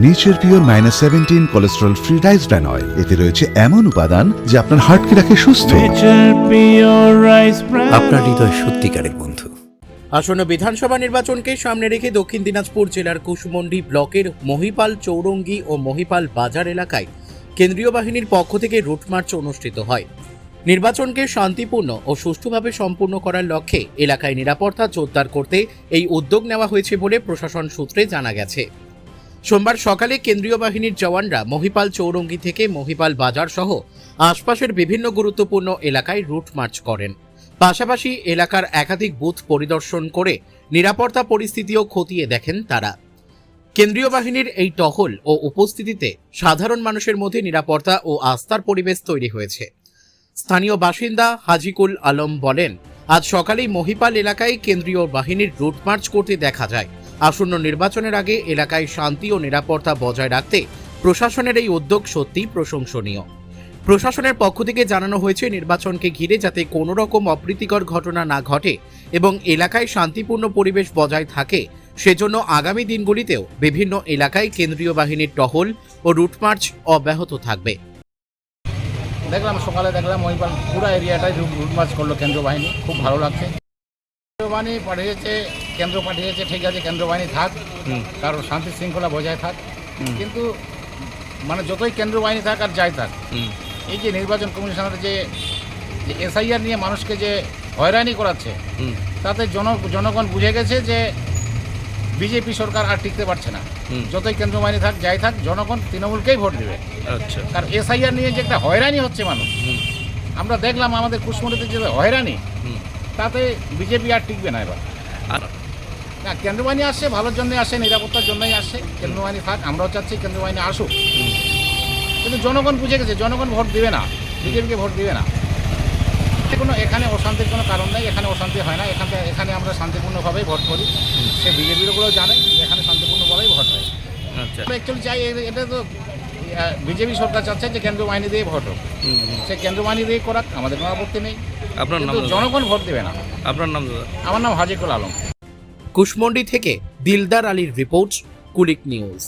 Nature pure -17 cholesterol free rice bran oil. এতে রয়েছে এমন উপাদান যা আপনার হার্টকে রাখে সুস্থ। আপনার হৃদয় সত্যিকারের বন্ধু। আসন্ন বিধানসভা নির্বাচনকে সামনে রেখে দক্ষিণ দিনাজপুর জেলার কুশমন্ডি ব্লকের মহিপাল চৌরঙ্গি ও মহিপাল বাজার এলাকায় কেন্দ্রীয় বাহিনীর পক্ষ থেকে রুটমার্চ অনুষ্ঠিত হয়। নির্বাচনকে শান্তিপূর্ণ ও সুষ্ঠুভাবে সম্পূর্ণ করার লক্ষ্যে এলাকায় নিরাপত্তা জোরদার করতে এই উদ্যোগ নেওয়া হয়েছে বলে প্রশাসন সূত্রে জানা গেছে। সোমবার সকালে কেন্দ্রীয় বাহিনীর জওয়ানরা মহিপাল চৌরঙ্গি থেকে মহিপাল বাজার সহ আশপাশের বিভিন্ন গুরুত্বপূর্ণ এলাকায় রুট মার্চ করেন। পাশাপাশি এলাকার একাধিক বুথ পরিদর্শন করে নিরাপত্তা পরিস্থিতিও খতিয়ে দেখেন তারা। কেন্দ্রীয় বাহিনীর এই টহল ও উপস্থিতিতে সাধারণ মানুষের মধ্যে নিরাপত্তা ও আস্থার পরিবেশ তৈরি হয়েছে। স্থানীয় বাসিন্দা হাজিকুল আলম বলেন, আজ সকালেই মহিপাল এলাকায় কেন্দ্রীয় বাহিনীর রুট মার্চ করতে দেখা যায়। আসন্ন নির্বাচনের আগে এলাকায় শান্তি ও নিরাপত্তা বজায় রাখতে প্রশাসনের এই উদ্যোগ সত্যিই প্রশংসনীয়। প্রশাসনের পক্ষ থেকে জানানো হয়েছে, নির্বাচনকে ঘিরে যাতে কোনো রকম অপ্রীতিকর ঘটনা না ঘটে এবং এলাকায় শান্তিপূর্ণ পরিবেশ বজায় থাকে, সেজন্য আগামী দিনগুলিতেও বিভিন্ন এলাকায় কেন্দ্রীয় বাহিনীর টহল ও রুটমার্চ অব্যাহত থাকবে। সকালে দেখলাম মহিপাল পুরো এরিয়াটাই রুটমার্চ করলো কেন্দ্রীয় বাহিনী, খুব ভালো লাগছে। কেন্দ্র বাহিনী পাঠিয়েছে, ঠিক আছে, কেন্দ্র বাহিনী থাক, কারণ শান্তি শৃঙ্খলা বজায় থাক। কিন্তু যতই কেন্দ্র বাহিনী থাক আর যাই থাক, এই যে নির্বাচন কমিশনের যে এসআইআর নিয়ে মানুষকে যে হয়রানি করাচ্ছে, তাতে জনগণ বুঝে গেছে যে বিজেপি সরকার আর টিকতে পারছে না। যতই কেন্দ্র বাহিনী থাক যাই থাক, জনগণ তৃণমূলকেই ভোট দেবে। আচ্ছা, কারণ এসআইআর নিয়ে যে একটা হয়রানি হচ্ছে মানুষ, আমরা দেখলাম আমাদের কুশমন্ডিতে যে হয়রানি, তাতে বিজেপি আর টিকবে না এবার। না, কেন্দ্র বাহিনী আসছে ভালোর জন্যই আসে, নিরাপত্তার জন্যই আসে। কেন্দ্র বাহিনী থাক, আমরাও চাচ্ছি কেন্দ্র বাহিনী আসুক। কিন্তু জনগণ বুঝে গেছে, জনগণ ভোট দেবে না, বিজেপিকে ভোট দেবে না। এখানে অশান্তির কোনো কারণ নেই, এখানে অশান্তি হয় না। এখানে আমরা শান্তিপূর্ণভাবেই ভোট করি। সে বিজেপিরগুলোও জানে এখানে শান্তিপূর্ণভাবেই ভোট হয়। আচ্ছা, অ্যাকচুয়ালি চাই, এটা তো বিজেপি সরকার চাচ্ছে যে কেন্দ্র বাহিনী দিয়ে ভোট হোক, সে কেন্দ্র বাহিনী দিয়ে করাক, আমাদের কোনো আপত্তি নেই। আপনার নাম? জনগণ ভোট দেবে না। আপনার নাম? আমার নাম হাজিকুল আলম। কুশমন্ডি থেকে দিলদার আলীর রিপোর্ট, কুলিক নিউজ।